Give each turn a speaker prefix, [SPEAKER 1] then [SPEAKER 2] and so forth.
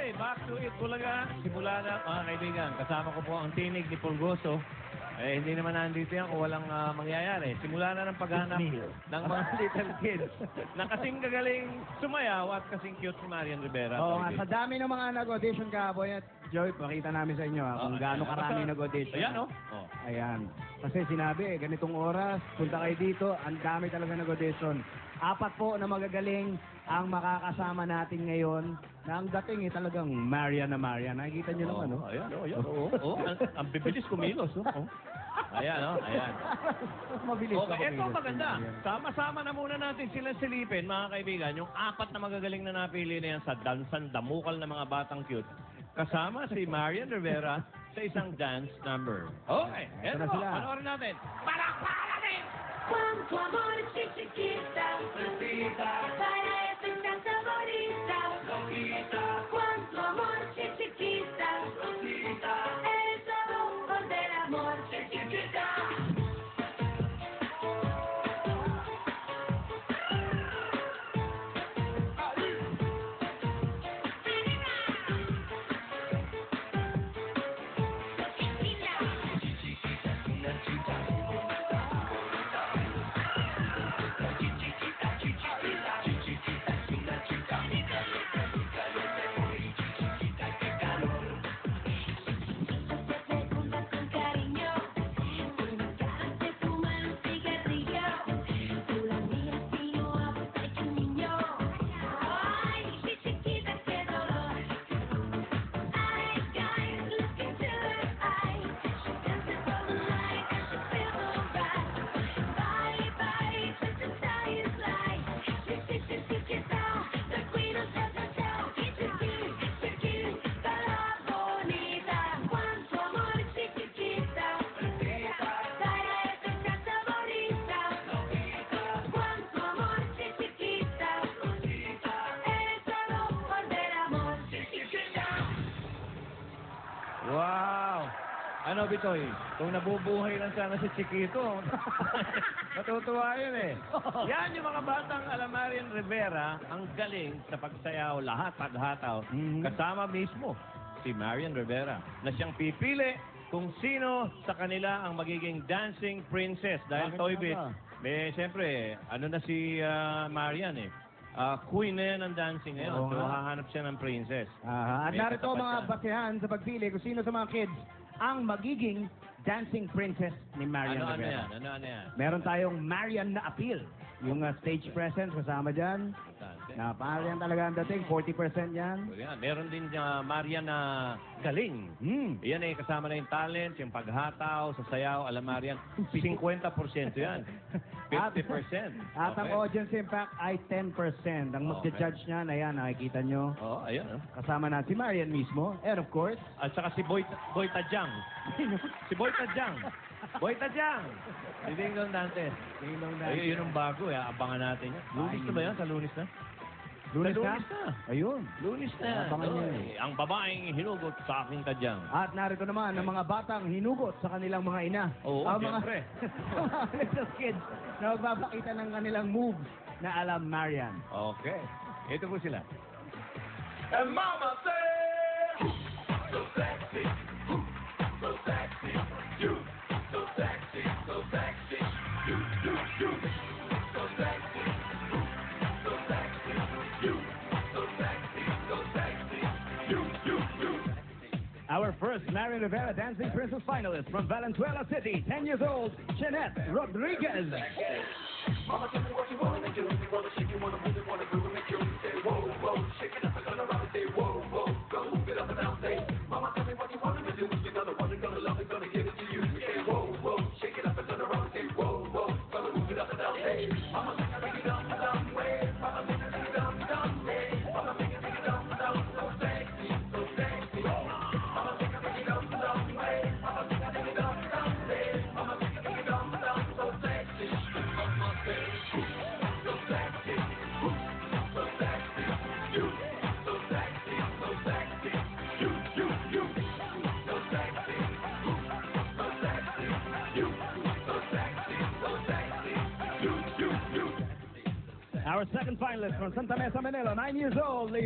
[SPEAKER 1] Okay, back to it. Bulaga, simula na mga kaibigan. Kasama ko po ang tinig ni Pulgoso. Hindi naman nandito yan kung walang mangyayari. Simula na ng paghanap ng mga little kids na kasing gagaling sumayaw at kasing cute si Marian Rivera.
[SPEAKER 2] Oo nga, sa dami ng mga nag-audition kahapon at Joy, pakita namin sa inyo kung gaano karami nag-audition.
[SPEAKER 1] Ayan, oh.
[SPEAKER 2] Ayan. Kasi sinabi, ganitong oras, punta kayo dito, ang dami talaga nag-audition. 4 po na magagaling ang makakasama natin ngayon na ang dating talagang Marian na Marian. Nakikita niyo naman, no?
[SPEAKER 1] Ayan, ayan. Ang bibilis kumilos, no? Ayan, ayan.
[SPEAKER 2] Mabilis.
[SPEAKER 1] Okay, ito maganda. Sama-sama na muna natin sila silipin, mga kaibigan. Yung 4 na magagaling na napili na yan sa dansan damukal na mga batang cute. Kasama si Marian Rivera sa isang dance number. Okay, eto po. Panoorin natin. Palakpakan natin!
[SPEAKER 3] Cuando tu amor es chiquita, para eso estás bonita, cuando tu amor es chiquita, el sabor del amor es chiquita.
[SPEAKER 1] Wow! Ano, Bitoy? Kung nabubuhay lang sana si Chiquito, matutuwa yun eh. Yan yung mga batang Marian Rivera, ang galing sa pagsayaw, lahat paghataw. Kasama mismo si Marian Rivera na siyang pipili kung sino sa kanila ang magiging dancing princess. Dahil Toy Bit, siyempre, ano na si Marian eh. Queen na yan ang dancing ngayon. So, hahanap siya ng princess.
[SPEAKER 2] At narito mga basehan sa pagpili kung sino sa mga kids ang magiging dancing princess ni Marian Rivera.
[SPEAKER 1] Ano yan?
[SPEAKER 2] Meron tayong Marian na appeal. Yung stage presence kasama dyan. Na Marian talaga ang dating, 40% yan.
[SPEAKER 1] Meron din Marian na galing. Yan eh, kasama na yung talent, yung paghataw, sa sayaw, Marian. 50% yan. 50%.
[SPEAKER 2] At ang audience impact ay 10%. Ang mag-judge niyan, ayan, nakikita nyo.
[SPEAKER 1] Ayan.
[SPEAKER 2] Kasama na si Marian mismo. And of course,
[SPEAKER 1] at saka si Boy Tajang. Si Boy Tajang. Boy Tajang! Si Dingdong Dantes. Ay, yun ang bago eh. Abangan natin yan. Lunis na ba yan? Sa Lunis na?
[SPEAKER 2] Lunis na?
[SPEAKER 1] Ayun. Lunis na.
[SPEAKER 2] Abangan nyo eh.
[SPEAKER 1] Ang babaeng hinugot sa aking Tajang.
[SPEAKER 2] At narito naman ang mga batang hinugot sa kanilang mga ina.
[SPEAKER 1] Oo, siyempre.
[SPEAKER 2] Mga little kids na magpapakita ng kanilang moves na alam Marian.
[SPEAKER 1] Okay. Ito po sila.
[SPEAKER 4] And Mama said, so sexy, so sexy, you, so sexy, so sexy, you, so sexy, so sexy, you, so sexy, so sexy, you.
[SPEAKER 2] Our first Marian Rivera Dancing Princess finalist from Valenzuela City, 10 years old, Jeanette Rodriguez.
[SPEAKER 4] Mama, tell me what you wanna do. You wanna shake, you wanna move, you wanna groove, make you say whoa, whoa, shake it up and turn around and say whoa, whoa, go move it up and down, say. Mama, tell me what you wanna do. You're gonna want it, gonna love it, gonna give it to you. Say whoa, whoa, shake it up and turn around and say whoa, whoa, gonna move it up and down, say. Mama, take it down, down, way. Mama, take it down, down, way. Mama, take it down, down, so sexy, so sexy. Mama, take it down, down, way. Mama, take it down, down, way. Mama, take it down, down, so sexy. Mama, say. So sexy, so sexy, you, so sexy, so sexy, you, so sexy, so sexy, you, so sexy, so sexy, you.
[SPEAKER 2] Our second finalist from Santa Mesa, Manila, 9 years old.